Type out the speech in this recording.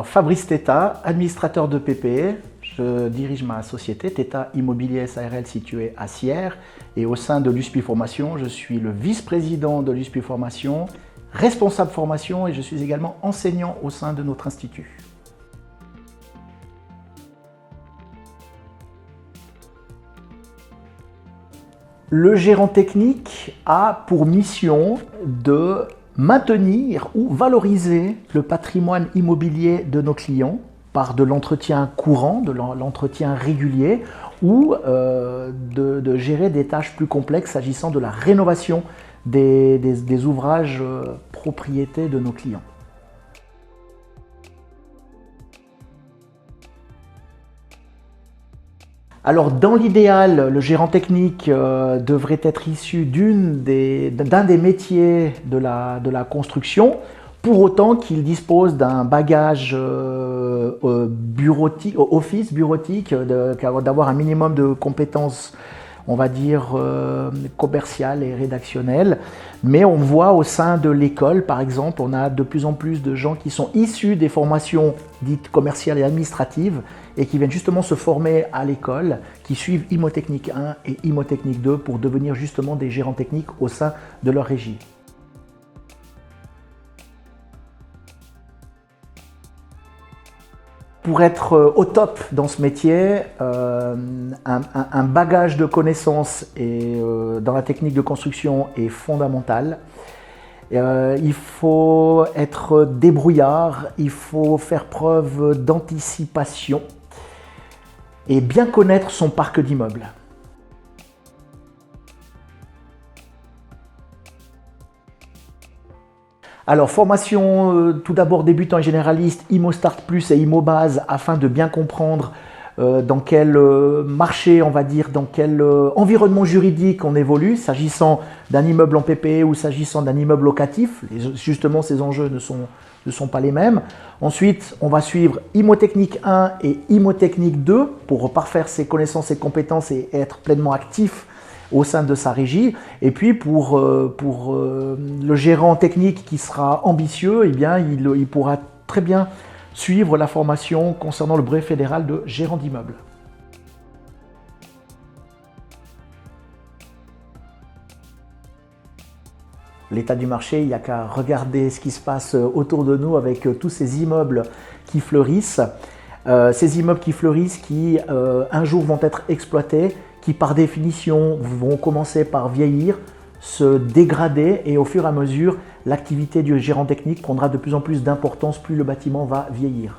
Alors Fabrice Teta, administrateur de PPE, je dirige ma société Teta Immobilier SARL située à Sierre et au sein de l'USPI Formation, je suis le vice-président de l'USPI Formation, responsable formation et je suis également enseignant au sein de notre institut. Le gérant technique a pour mission de maintenir ou valoriser le patrimoine immobilier de nos clients par de l'entretien courant, de l'entretien régulier ou de gérer des tâches plus complexes s'agissant de la rénovation des ouvrages propriétés de nos clients. Alors dans l'idéal, le gérant technique devrait être issu d'un des métiers de la construction, pour autant qu'il dispose d'un bagage bureautique, office bureautique, d'avoir un minimum de compétences, on va dire, commerciales et rédactionnelles. Mais on voit au sein de l'école, par exemple, on a de plus en plus de gens qui sont issus des formations dites commerciales et administratives et qui viennent justement se former à l'école, qui suivent Imotechnique 1 et Imotechnique 2 pour devenir justement des gérants techniques au sein de leur régie. Pour être au top dans ce métier, un bagage de connaissances dans la technique de construction est fondamental. Il faut être débrouillard, il faut faire preuve d'anticipation et bien connaître son parc d'immeubles. Alors, formation tout d'abord débutant et généraliste, ImoStart Plus et ImoBase afin de bien comprendre dans quel marché, on va dire, dans quel environnement juridique on évolue, s'agissant d'un immeuble en PPE ou s'agissant d'un immeuble locatif. Justement, ces enjeux ne sont pas les mêmes. Ensuite, on va suivre Imotechnique 1 et Imotechnique 2 pour parfaire ses connaissances et compétences et être pleinement actif au sein de sa régie. Et puis pour le gérant technique qui sera ambitieux, eh bien, il pourra très bien suivre la formation concernant le brevet fédéral de gérant d'immeuble. L'état du marché, il n'y a qu'à regarder ce qui se passe autour de nous avec tous ces immeubles qui fleurissent. Ces immeubles qui fleurissent, qui un jour vont être exploités, qui par définition vont commencer par vieillir, se dégrader et au fur et à mesure, l'activité du gérant technique prendra de plus en plus d'importance plus le bâtiment va vieillir.